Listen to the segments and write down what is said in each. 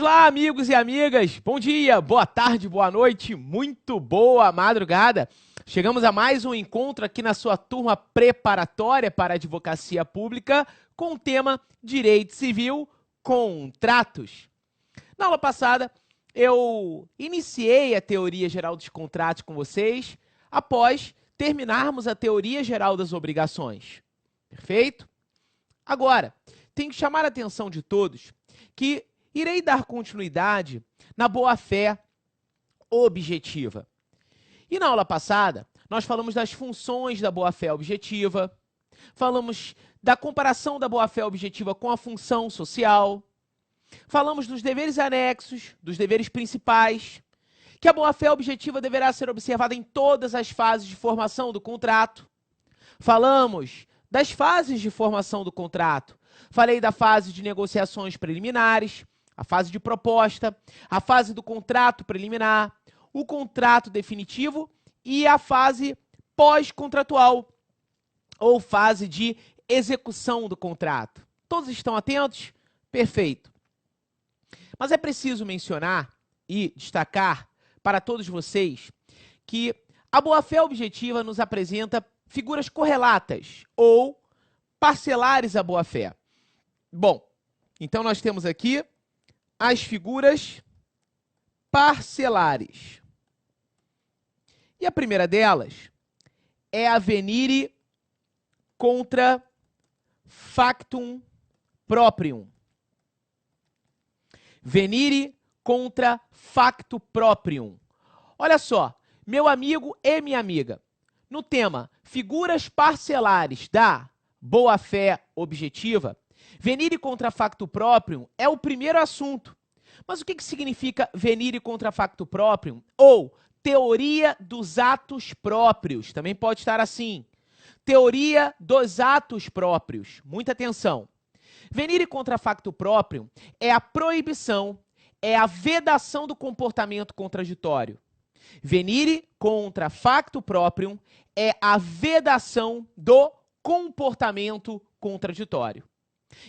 Olá, amigos e amigas. Bom dia, boa tarde, boa noite, muito boa madrugada. Chegamos a mais um encontro aqui na sua turma preparatória para a advocacia pública com o tema Direito Civil, Contratos. Na aula passada, eu iniciei a teoria geral dos contratos com vocês após terminarmos a teoria geral das obrigações. Perfeito? Agora, tenho que chamar a atenção de todos que irei dar continuidade na boa-fé objetiva. E na aula passada, nós falamos das funções da boa-fé objetiva, falamos da comparação da boa-fé objetiva com a função social, falamos dos deveres anexos, dos deveres principais, que a boa-fé objetiva deverá ser observada em todas as fases de formação do contrato. Falamos das fases de formação do contrato. Falei da fase de negociações preliminares, a fase de proposta, a fase do contrato preliminar, o contrato definitivo e a fase pós-contratual, ou fase de execução do contrato. Todos estão atentos? Perfeito. Mas é preciso mencionar e destacar para todos vocês que a boa-fé objetiva nos apresenta figuras correlatas ou parcelares à boa-fé. Bom, então nós temos aqui as figuras parcelares. E a primeira delas é a venire contra factum proprium. Venire contra facto proprium. Olha só, meu amigo e minha amiga, no tema figuras parcelares da boa-fé objetiva, venire contra facto proprium é o primeiro assunto. Mas o que significa venire contra facto proprium? Ou teoria dos atos próprios. Também pode estar assim. Teoria dos atos próprios. Muita atenção. Venire contra facto proprium é a proibição, é a vedação do comportamento contraditório. Venire contra facto proprium é a vedação do comportamento contraditório.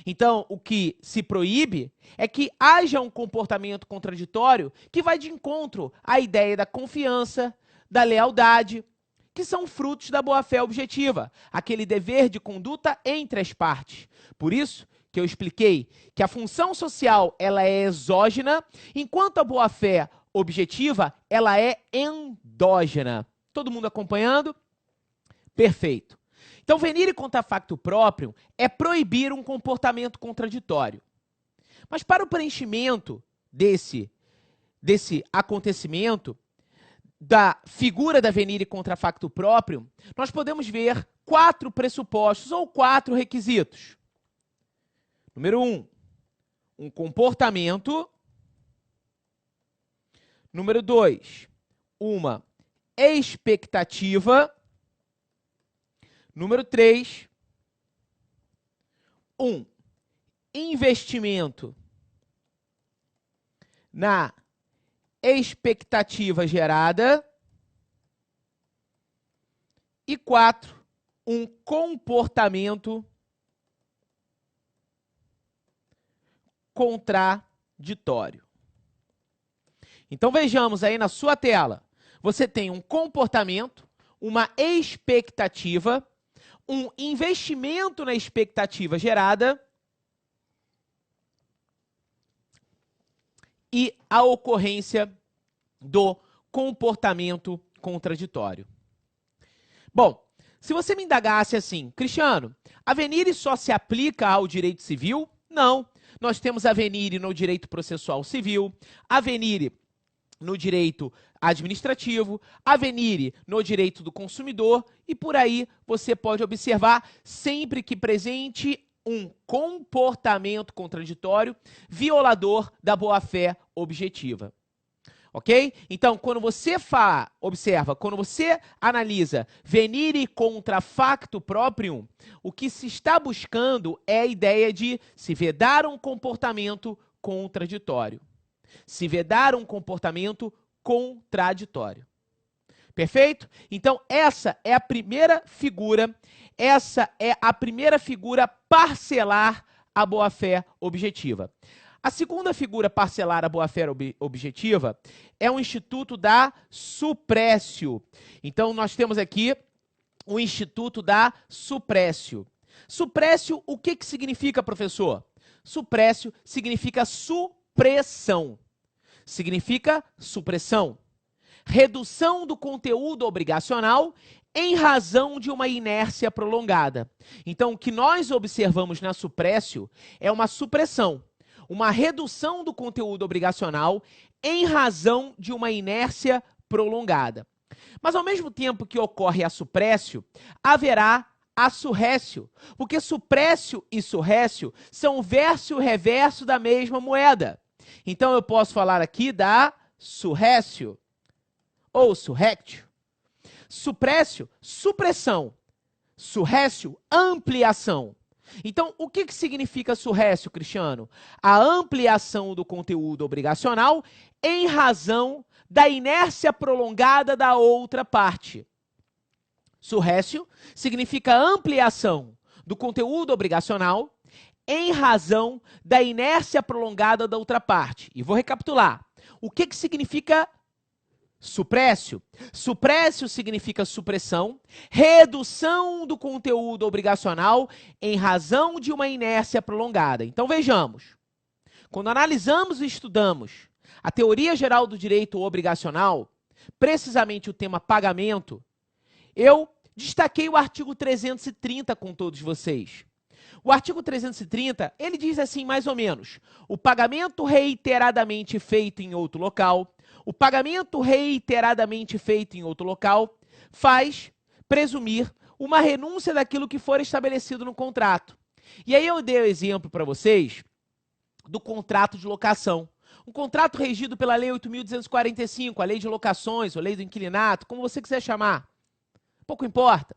Então, o que se proíbe é que haja um comportamento contraditório que vai de encontro à ideia da confiança, da lealdade, que são frutos da boa-fé objetiva, aquele dever de conduta entre as partes. Por isso que eu expliquei que a função social ela é exógena, enquanto a boa-fé objetiva ela é endógena. Todo mundo acompanhando? Perfeito. Então, venire contra facto próprio é proibir um comportamento contraditório. Mas para o preenchimento desse acontecimento, da figura da venire contra facto próprio, nós podemos ver 4 pressupostos ou 4 requisitos. Número 1, um comportamento. Número 2, uma expectativa. Número 3, um investimento na expectativa gerada. E 4, um comportamento contraditório. Então vejamos aí na sua tela. Você tem um comportamento, uma expectativa, um investimento na expectativa gerada e a ocorrência do comportamento contraditório. Bom, se você me indagasse assim, Cristiano, a venire só se aplica ao direito civil? Não. Nós temos a venire no direito processual civil, a venire no direito administrativo, a venire no direito do consumidor e por aí você pode observar sempre que presente um comportamento contraditório violador da boa-fé objetiva. Ok? Então, quando você observa, quando você analisa venire contra facto proprium, o que se está buscando é a ideia de se vedar um comportamento contraditório. Se vedar um comportamento contraditório. Perfeito? Então, essa é a primeira figura parcelar à boa-fé objetiva. A segunda figura parcelar à boa-fé objetiva é o Instituto da Suprécio. Então, nós temos aqui o Instituto da Suprécio. Suprécio, o que significa, professor? Suprécio significa supressão. Significa supressão. Redução do conteúdo obrigacional em razão de uma inércia prolongada. Então, o que nós observamos na suprécio é uma supressão, uma redução do conteúdo obrigacional em razão de uma inércia prolongada. Mas, ao mesmo tempo que ocorre a suprécio, haverá a surrécio, porque suprécio e surrécio são o verso e o reverso da mesma moeda. Então, eu posso falar aqui da surrécio ou surréctio. Suprécio, supressão. Surrécio, ampliação. Então, o que significa surrécio, Cristiano? A ampliação do conteúdo obrigacional em razão da inércia prolongada da outra parte. Surrécio significa ampliação do conteúdo obrigacional em razão da inércia prolongada da outra parte. E vou recapitular. O que significa suprécio? Suprécio significa supressão, redução do conteúdo obrigacional em razão de uma inércia prolongada. Então, vejamos. Quando analisamos e estudamos a teoria geral do direito obrigacional, precisamente o tema pagamento, eu destaquei o artigo 330 com todos vocês. O artigo 330, ele diz assim, mais ou menos, o pagamento reiteradamente feito em outro local, o pagamento reiteradamente feito em outro local faz presumir uma renúncia daquilo que for estabelecido no contrato. E aí eu dei o exemplo para vocês do contrato de locação. Um contrato regido pela Lei 8.245, a Lei de Locações, ou Lei do Inquilinato, como você quiser chamar. Pouco importa.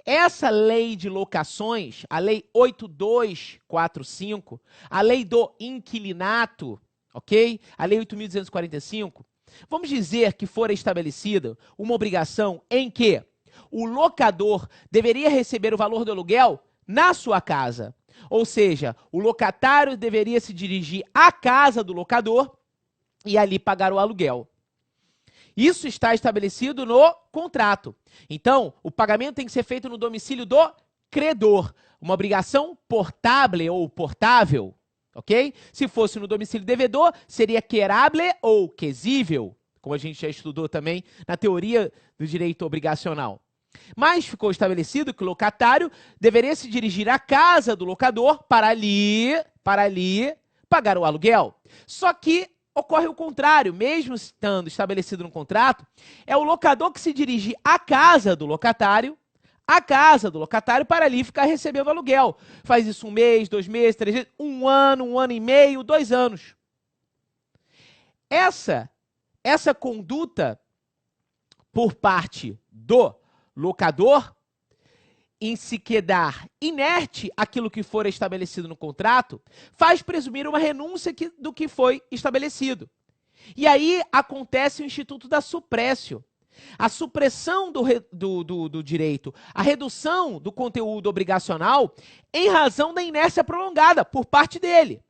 Essa lei de locações, a Lei 8245, a Lei do Inquilinato, ok? A Lei 8.245, vamos dizer que fora estabelecida uma obrigação em que o locador deveria receber o valor do aluguel na sua casa. Ou seja, o locatário deveria se dirigir à casa do locador e ali pagar o aluguel. Isso está estabelecido no contrato. Então, o pagamento tem que ser feito no domicílio do credor. Uma obrigação portable ou portável, ok? Se fosse no domicílio devedor, seria querable ou quesível, como a gente já estudou também na teoria do direito obrigacional. Mas ficou estabelecido que o locatário deveria se dirigir à casa do locador para ali pagar o aluguel. Só que ocorre o contrário, mesmo estando estabelecido no contrato, é o locador que se dirige à casa do locatário para ali ficar recebendo aluguel. Faz isso 1 mês, 2 meses, 3 meses, 1 ano e meio, 2 anos. Essa conduta por parte do locador, em se quedar inerte aquilo que for estabelecido no contrato, faz presumir uma renúncia do que foi estabelecido. E aí acontece o Instituto da Suprécio. A supressão do direito, a redução do conteúdo obrigacional em razão da inércia prolongada por parte dele.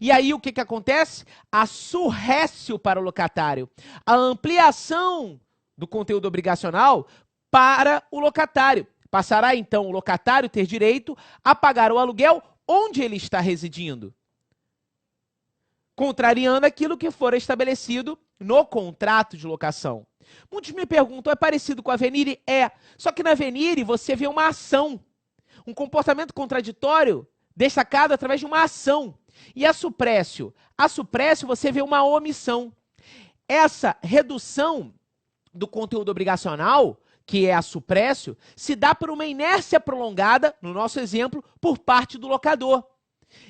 E aí o que acontece? A surrécio para o locatário. A ampliação do conteúdo obrigacional para o locatário. Passará, então, o locatário ter direito a pagar o aluguel onde ele está residindo, contrariando aquilo que for estabelecido no contrato de locação. Muitos me perguntam, é parecido com a venire? É, só que na venire você vê uma ação, um comportamento contraditório destacado através de uma ação. E a suprécio? A suprécio você vê uma omissão. Essa redução do conteúdo obrigacional, que é a suprécio, se dá por uma inércia prolongada, no nosso exemplo, por parte do locador.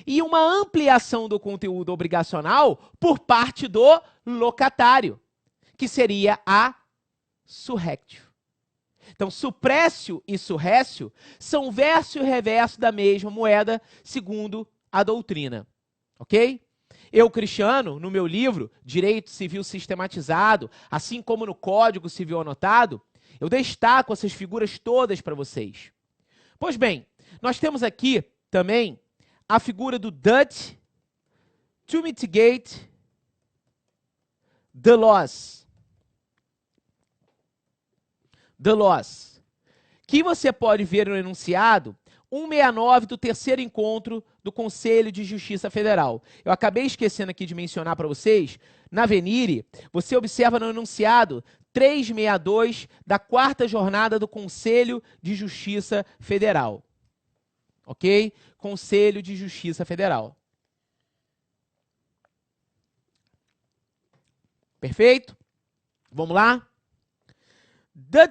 E uma ampliação do conteúdo obrigacional por parte do locatário, que seria a surréctio. Então, suprécio e surrécio são verso e reverso da mesma moeda, segundo a doutrina. Ok? Eu, Cristiano, no meu livro, Direito Civil Sistematizado, assim como no Código Civil Anotado, eu destaco essas figuras todas para vocês. Pois bem, nós temos aqui também a figura do Dutch to mitigate the loss. The loss. Que você pode ver no enunciado 169 do terceiro encontro do Conselho de Justiça Federal. Eu acabei esquecendo aqui de mencionar para vocês, na Venire, você observa no enunciado 362 da quarta jornada do Conselho de Justiça Federal. Ok? Conselho de Justiça Federal. Perfeito? Vamos lá?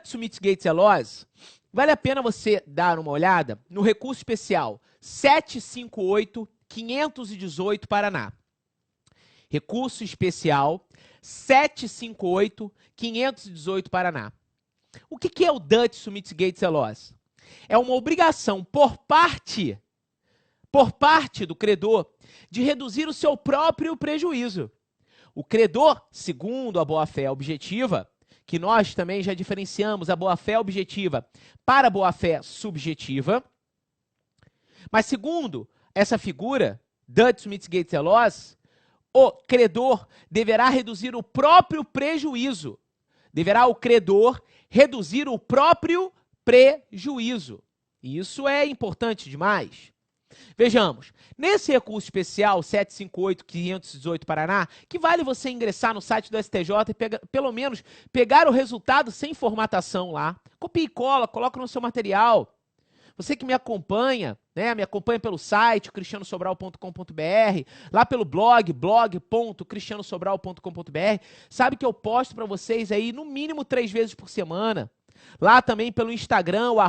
To mitigate the loss, vale a pena você dar uma olhada no recurso especial 758.518 Paraná. Recurso especial 758.518 Paraná. O que é o Dutch to mitigate the loss? É uma obrigação por parte do credor de reduzir o seu próprio prejuízo. O credor, segundo a boa-fé objetiva, que nós também já diferenciamos a boa-fé objetiva para a boa-fé subjetiva, mas segundo essa figura, Dutch to mitigate the loss, o credor deverá reduzir o próprio prejuízo. Deverá o credor reduzir o próprio prejuízo. Isso é importante demais. Vejamos, nesse recurso especial 758.518 Paraná, que vale você ingressar no site do STJ e pelo menos pegar o resultado sem formatação lá. Copia e cola, coloca no seu material. Você que me acompanha, né, me acompanha pelo site cristianosobral.com.br, lá pelo blog.cristianosobral.com.br, sabe que eu posto para vocês aí no mínimo 3 vezes por semana. Lá também pelo Instagram, o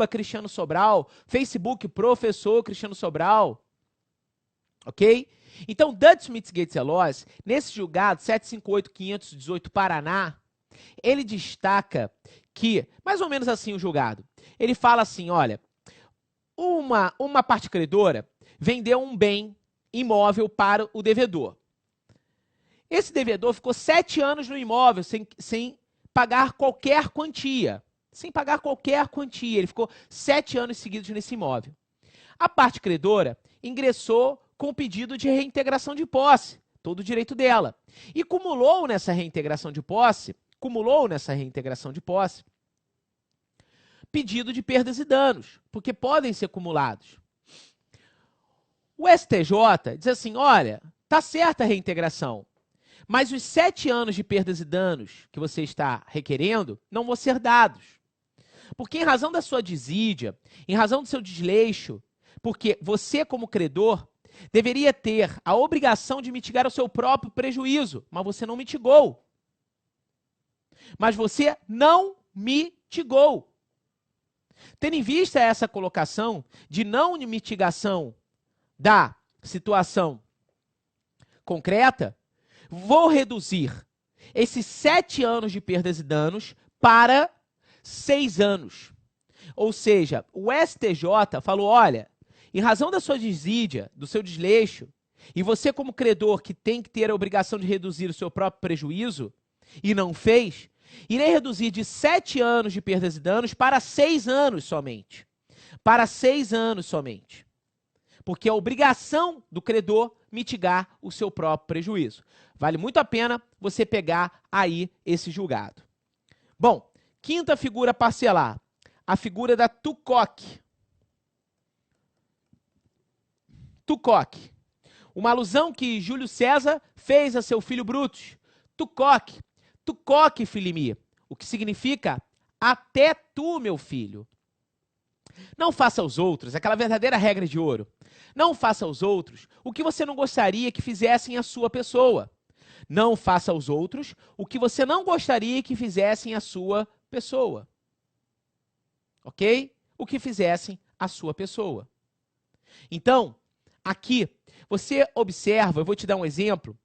@Cristiano Sobral, Facebook, Professor Cristiano Sobral. Ok? Então, Dutch mitigate the loss, nesse julgado 758.518 Paraná, ele destaca que, mais ou menos assim o julgado, ele fala assim, olha, uma parte credora vendeu um bem imóvel para o devedor. Esse devedor ficou 7 anos no imóvel sem pagar qualquer quantia. Sem pagar qualquer quantia. Ele ficou 7 anos seguidos nesse imóvel. A parte credora ingressou com pedido de reintegração de posse, todo o direito dela. E cumulou nessa reintegração de posse, pedido de perdas e danos, porque podem ser cumulados. O STJ diz assim, olha, tá certa a reintegração, mas os 7 anos de perdas e danos que você está requerendo não vão ser dados. Porque em razão da sua desídia, em razão do seu desleixo, porque você como credor deveria ter a obrigação de mitigar o seu próprio prejuízo, mas você não mitigou. Tendo em vista essa colocação de não mitigação da situação concreta, vou reduzir esses 7 anos de perdas e danos para 6 anos. Ou seja, o STJ falou, olha, em razão da sua desídia, do seu desleixo, e você como credor que tem que ter a obrigação de reduzir o seu próprio prejuízo, e não fez, irei reduzir de 7 anos de perdas e danos para 6 anos somente. Para 6 anos somente. Porque é obrigação do credor mitigar o seu próprio prejuízo. Vale muito a pena você pegar aí esse julgado. Bom, quinta figura parcelar, a figura da TUCOC. TUCOC. Uma alusão que Júlio César fez a seu filho Brutus. TUCOC. TUCOC, filimi, o que significa até tu, meu filho. Não faça aos outros, aquela verdadeira regra de ouro. Não faça aos outros o que você não gostaria que fizessem à sua pessoa. Não faça aos outros o que você não gostaria que fizessem à sua pessoa. Ok? O que fizessem à sua pessoa. Então, aqui, você observa, eu vou te dar um exemplo,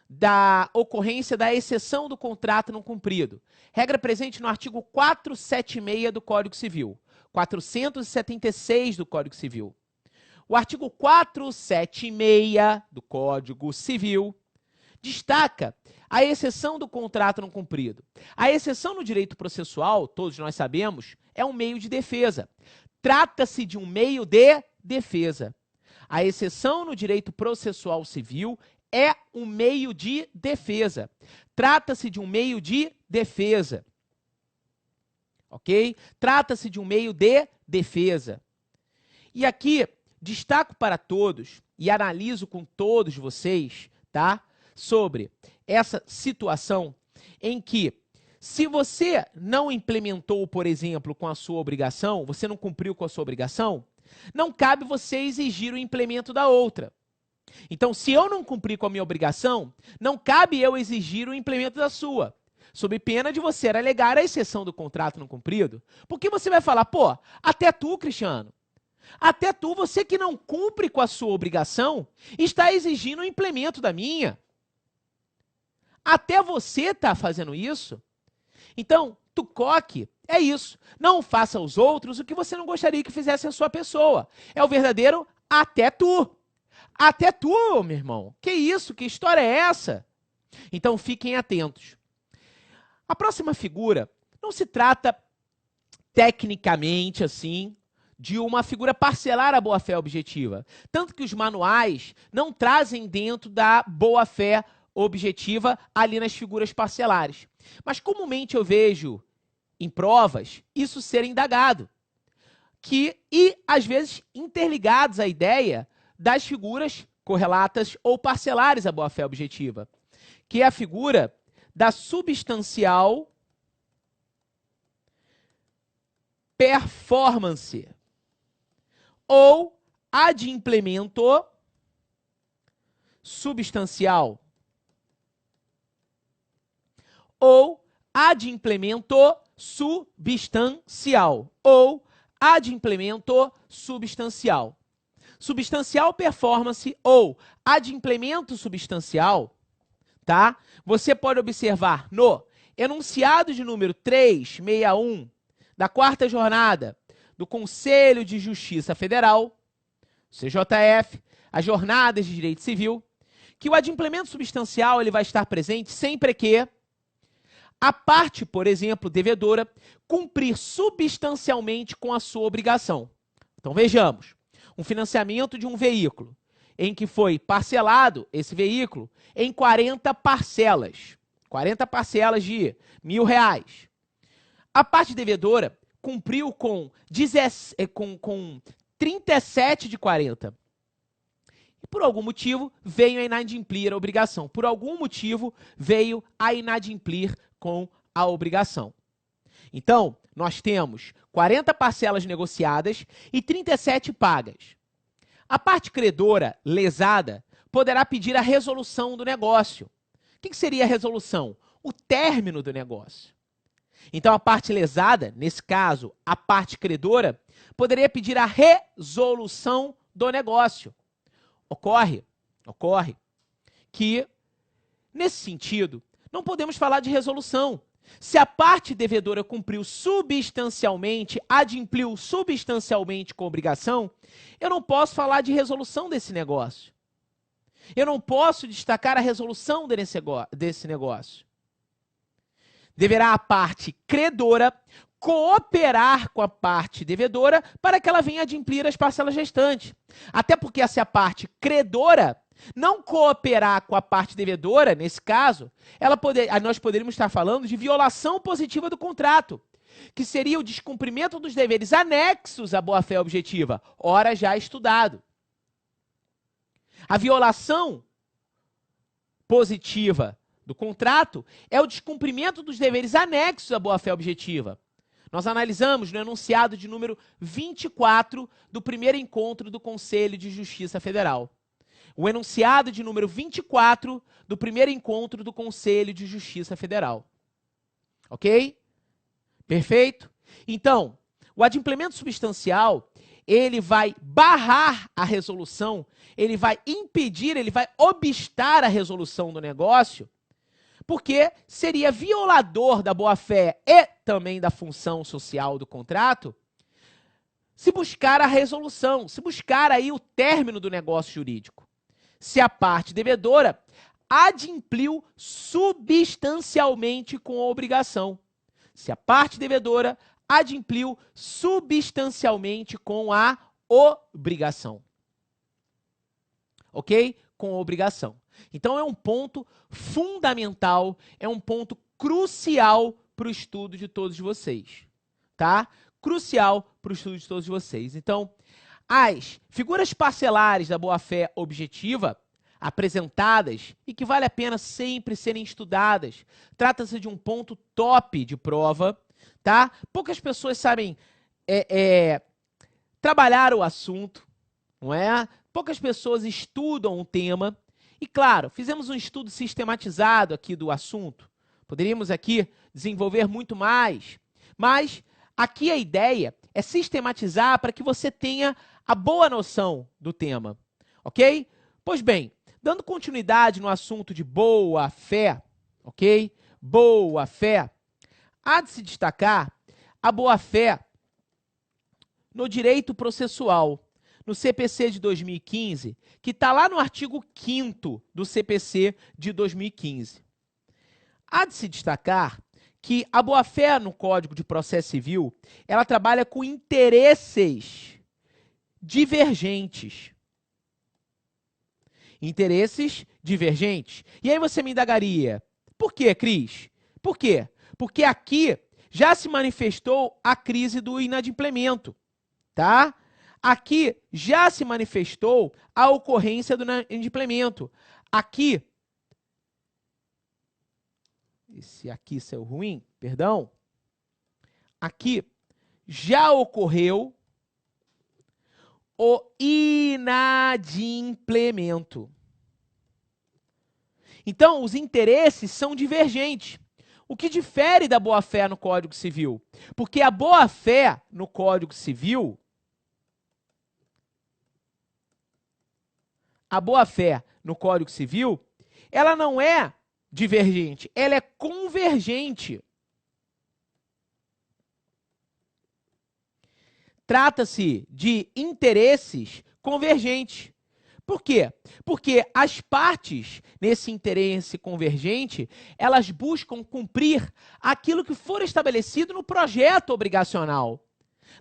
da ocorrência da exceção do contrato não cumprido. Regra presente no artigo 476 do Código Civil. 476 do Código Civil. O artigo 476 do Código Civil destaca a exceção do contrato não cumprido. A exceção no direito processual, todos nós sabemos, é um meio de defesa. Trata-se de um meio de defesa. A exceção no direito processual civil é um meio de defesa. Trata-se de um meio de defesa. Ok? Trata-se de um meio de defesa. E aqui, destaco para todos e analiso com todos vocês, tá? Sobre essa situação em que, se você não implementou, por exemplo, com a sua obrigação, você não cumpriu com a sua obrigação, não cabe você exigir o implemento da outra. Então, se eu não cumprir com a minha obrigação, não cabe eu exigir o implemento da sua, sob pena de você alegar a exceção do contrato não cumprido. Porque você vai falar, pô, até tu, Cristiano, até tu, você que não cumpre com a sua obrigação, está exigindo o implemento da minha. Até você está fazendo isso. Então, tucoque é isso. Não faça aos outros o que você não gostaria que fizesse a sua pessoa. É o verdadeiro até tu. Até tu, meu irmão. Que isso? Que história é essa? Então, fiquem atentos. A próxima figura não se trata tecnicamente assim de uma figura parcelar à boa-fé objetiva. Tanto que os manuais não trazem dentro da boa-fé objetiva ali nas figuras parcelares. Mas comumente eu vejo em provas isso ser indagado. E às vezes interligados à ideia das figuras correlatas ou parcelares à boa-fé objetiva, que é a figura da substancial performance ou adimplemento substancial ou adimplemento substancial ou adimplemento substancial. Substancial performance ou adimplemento substancial, tá? Você pode observar no enunciado de número 361 da 4ª jornada do Conselho de Justiça Federal, CJF, as jornadas de direito civil, que o adimplemento substancial ele vai estar presente sempre que a parte, por exemplo, devedora, cumprir substancialmente com a sua obrigação. Então, vejamos. Um financiamento de um veículo, em que foi parcelado esse veículo em 40 parcelas. 40 parcelas de R$1.000. A parte devedora cumpriu com 37 de 40. E por algum motivo veio a inadimplir a obrigação. Por algum motivo veio a inadimplir com a obrigação. Então, nós temos 40 parcelas negociadas e 37 pagas. A parte credora lesada poderá pedir a resolução do negócio. O que seria a resolução? O término do negócio. Então, a parte lesada, nesse caso, a parte credora, poderia pedir a resolução do negócio. Ocorre que, nesse sentido, não podemos falar de resolução. Se a parte devedora cumpriu substancialmente, adimpliu substancialmente com a obrigação, eu não posso falar de resolução desse negócio. Eu não posso destacar a resolução desse negócio. Deverá a parte credora cooperar com a parte devedora para que ela venha adimplir as parcelas restantes. Até porque se a parte credora não cooperar com a parte devedora, nesse caso, nós poderíamos estar falando de violação positiva do contrato, que seria o descumprimento dos deveres anexos à boa-fé objetiva, ora já estudado. A violação positiva do contrato é o descumprimento dos deveres anexos à boa-fé objetiva. Nós analisamos no enunciado de número 24 do primeiro encontro do Conselho de Justiça Federal. O enunciado de número 24 do primeiro encontro do Conselho de Justiça Federal. Ok? Perfeito? Então, o adimplemento substancial, ele vai barrar a resolução, ele vai impedir, ele vai obstar a resolução do negócio, porque seria violador da boa-fé e também da função social do contrato, se buscar a resolução, se buscar aí o término do negócio jurídico. Se a parte devedora adimpliu substancialmente com a obrigação. Se a parte devedora adimpliu substancialmente com a obrigação. Ok? Com a obrigação. Então, é um ponto fundamental, é um ponto crucial para o estudo de todos vocês, tá? Crucial para o estudo de todos vocês. Então, as figuras parcelares da boa-fé objetiva apresentadas e que vale a pena sempre serem estudadas. Trata-se de um ponto top de prova, tá? Poucas pessoas sabem trabalhar o assunto, não é? Poucas pessoas estudam o tema. E, claro, fizemos um estudo sistematizado aqui do assunto. Poderíamos aqui desenvolver muito mais, mas aqui a ideia é sistematizar para que você tenha a boa noção do tema, ok? Pois bem, dando continuidade no assunto de boa-fé, ok? Boa-fé. Há de se destacar a boa-fé no direito processual, no CPC de 2015, que está lá no artigo 5º do CPC de 2015. Há de se destacar que a boa-fé no Código de Processo Civil, ela trabalha com interesses divergentes. Interesses divergentes. E aí você me indagaria, por quê, Cris? Por quê? Porque aqui já se manifestou a crise do inadimplemento, tá? Aqui já se manifestou a ocorrência do inadimplemento. Aqui, esse aqui saiu ruim, perdão. Aqui já ocorreu o inadimplemento. Então, os interesses são divergentes. O que difere da boa-fé no Código Civil? Porque a boa-fé no Código Civil, ela não é divergente, ela é convergente. Trata-se de interesses convergentes. Por quê? Porque as partes nesse interesse convergente, elas buscam cumprir aquilo que for estabelecido no projeto obrigacional,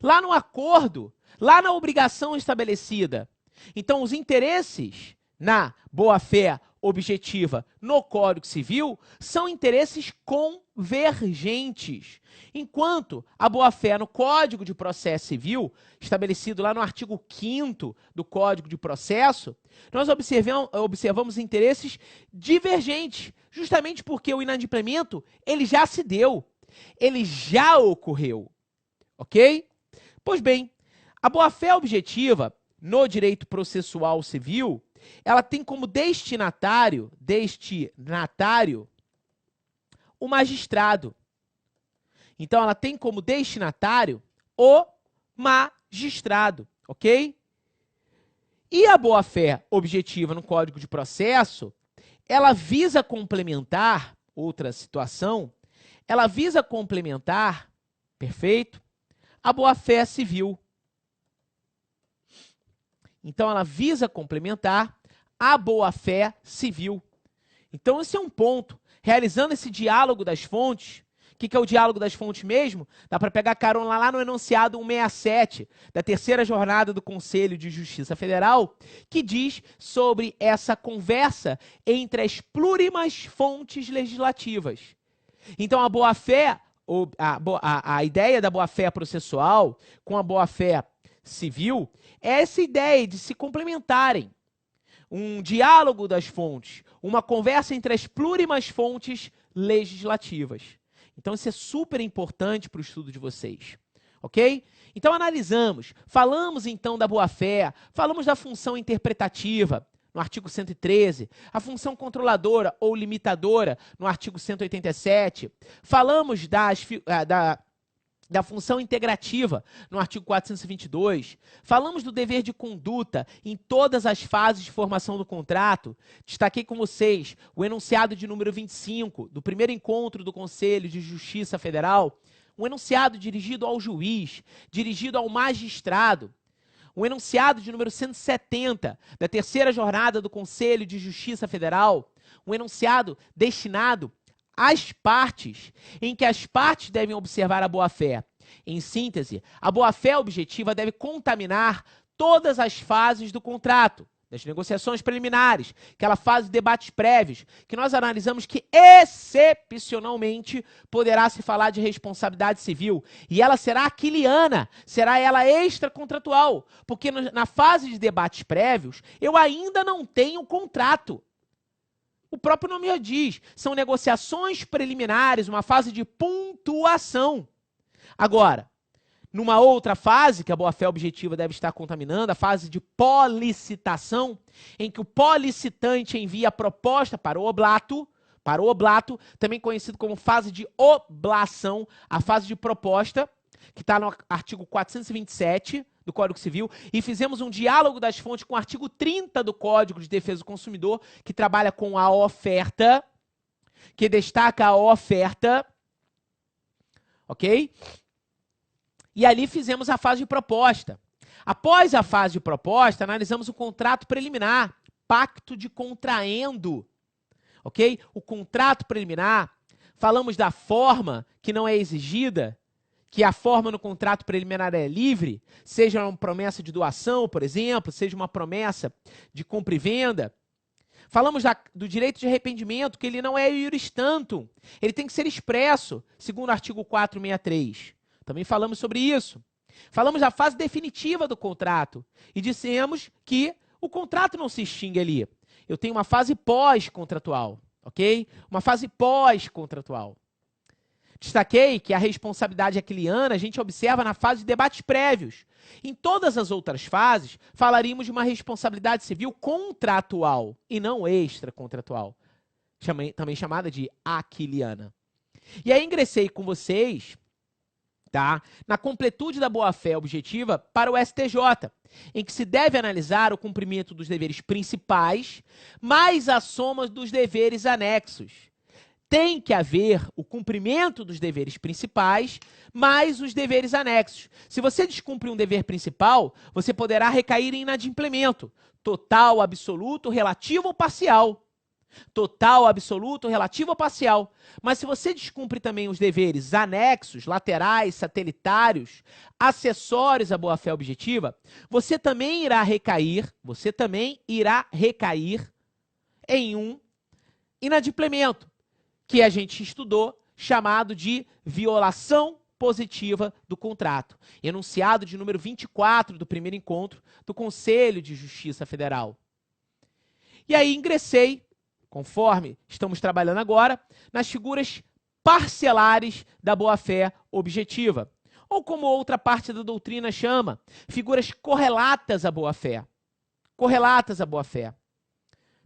lá no acordo, lá na obrigação estabelecida. Então, os interesses na boa-fé objetiva no Código Civil são interesses convergentes, enquanto a boa-fé no Código de Processo Civil, estabelecido lá no artigo 5º do Código de Processo, nós observamos interesses divergentes, justamente porque o inadimplemento ele já se deu, ele já ocorreu, ok? Pois bem, a boa-fé objetiva no direito processual civil, ela tem como destinatário o magistrado. Então, ela tem como destinatário o magistrado, ok? E a boa-fé objetiva no Código de Processo, ela visa complementar, outra situação, ela visa complementar, perfeito, a boa-fé civil. Então, ela visa complementar a boa-fé civil. Então, esse é um ponto. Realizando esse diálogo das fontes, o que é o diálogo das fontes mesmo? Dá para pegar carona lá no enunciado 167 da terceira jornada do Conselho de Justiça Federal, que diz sobre essa conversa entre as plurimas fontes legislativas. Então, a boa-fé, a ideia da boa-fé processual com a boa-fé civil é essa ideia de se complementarem. Um diálogo das fontes, uma conversa entre as plurimas fontes legislativas. Então, isso é super importante para o estudo de vocês, ok? Então, analisamos, falamos então da boa-fé, falamos da função interpretativa, no artigo 113, a função controladora ou limitadora, no artigo 187, falamos da função integrativa, no artigo 422. Falamos do dever de conduta em todas as fases de formação do contrato. Destaquei com vocês o enunciado de número 25, do primeiro encontro do Conselho de Justiça Federal, um enunciado dirigido ao juiz, dirigido ao magistrado. Um enunciado de número 170, da terceira jornada do Conselho de Justiça Federal, um enunciado destinado às partes, em que as partes devem observar a boa-fé. Em síntese, a boa-fé objetiva deve contaminar todas as fases do contrato, das negociações preliminares, aquela fase de debates prévios, que nós analisamos que, excepcionalmente, poderá se falar de responsabilidade civil. E ela será aquiliana, será ela extracontratual, porque na fase de debates prévios, eu ainda não tenho contrato. O próprio nome já diz, são negociações preliminares, uma fase de pontuação. Agora, numa outra fase, que a boa-fé objetiva deve estar contaminando, a fase de policitação, em que o policitante envia a proposta para o oblato, também conhecido como fase de oblação, a fase de proposta, que está no artigo 427 do Código Civil, e fizemos um diálogo das fontes com o artigo 30 do Código de Defesa do Consumidor, que trabalha com a oferta, que destaca a oferta, ok? E ali fizemos a fase de proposta. Após a fase de proposta, analisamos o contrato preliminar, pacto de contraendo, ok? O contrato preliminar, falamos da forma que não é exigida, que a forma no contrato preliminar é livre, seja uma promessa de doação, por exemplo, seja uma promessa de compra e venda. Falamos do direito de arrependimento, que ele não é iuris tantum, ele tem que ser expresso, segundo o artigo 463. Também falamos sobre isso. Falamos da fase definitiva do contrato e dissemos que o contrato não se extingue ali. Eu tenho uma fase pós-contratual, ok? Uma fase pós-contratual. Destaquei que a responsabilidade aquiliana a gente observa na fase de debates prévios. Em todas as outras fases, falaríamos de uma responsabilidade civil contratual e não extracontratual, também chamada de aquiliana. E aí ingressei com vocês, tá, na completude da boa-fé objetiva para o STJ, em que se deve analisar o cumprimento dos deveres principais, mais a soma dos deveres anexos. Tem que haver o cumprimento dos deveres principais, mais os deveres anexos. Se você descumpre um dever principal, você poderá recair em inadimplemento, total, absoluto, relativo ou parcial. Total, absoluto, relativo ou parcial. Mas se você descumpre também os deveres anexos, laterais, satelitários, acessórios à boa-fé objetiva, você também irá recair em um inadimplemento, que a gente estudou, chamado de violação positiva do contrato, enunciado de número 24 do primeiro encontro do Conselho de Justiça Federal. E aí ingressei, conforme estamos trabalhando agora, nas figuras parcelares da boa-fé objetiva, ou como outra parte da doutrina chama, figuras correlatas à boa-fé. Correlatas à boa-fé.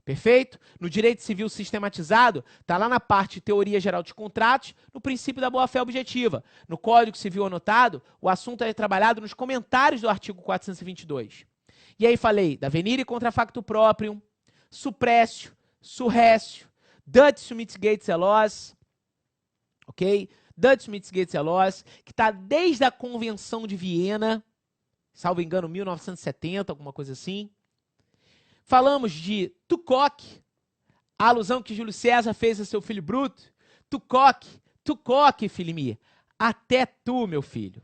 Perfeito? No direito civil sistematizado, está lá na parte teoria geral dos contratos, no princípio da boa-fé objetiva. No Código Civil anotado, o assunto é trabalhado nos comentários do artigo 422. E aí falei da venire contra facto proprium, suppressio, surressio, dutio mitigatis elos, ok? Dutio mitigatis elos, que está desde a Convenção de Viena, salvo engano, 1970, alguma coisa assim. Falamos de tu coque, a alusão que Júlio César fez a seu filho Bruto. Tu coque, filho meu, até tu, meu filho.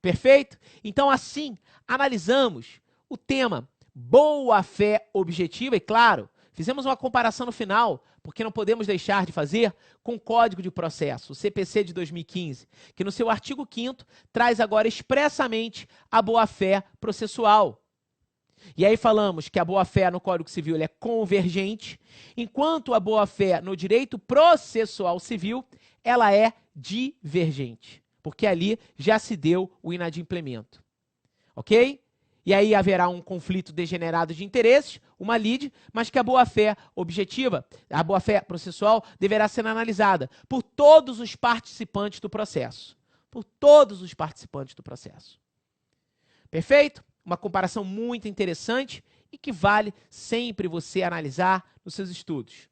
Perfeito? Então, assim, analisamos o tema boa-fé objetiva e, claro, fizemos uma comparação no final, porque não podemos deixar de fazer, com o Código de Processo, o CPC de 2015, que no seu artigo 5º traz agora expressamente a boa-fé processual. E aí falamos que a boa-fé no Código Civil é convergente, enquanto a boa-fé no direito processual civil, ela é divergente, porque ali já se deu o inadimplemento. Ok? E aí haverá um conflito degenerado de interesses, uma lide, mas que a boa-fé objetiva, a boa-fé processual, deverá ser analisada por todos os participantes do processo. Por todos os participantes do processo. Perfeito? Uma comparação muito interessante e que vale sempre você analisar nos seus estudos.